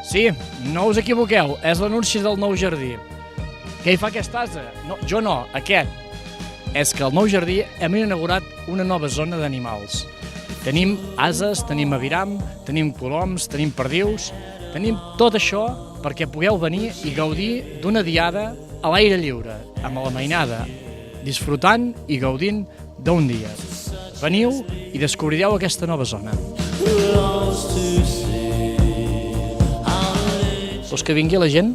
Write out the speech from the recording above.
Sí, no us equivoqueu, és l'anunci del nou jardí. Què hi fa aquest ase? No, jo no, aquest. És que al nou jardí hem inaugurat una nova zona d'animals. Tenim ases, tenim aviram, tenim coloms, tenim perdius, tenim tot això perquè pugueu venir i gaudir d'una diada a l'aire lliure, amb la mainada, disfrutant i gaudint d'un dia. Veniu i descobrireu aquesta nova zona. Vols que vingui la gent?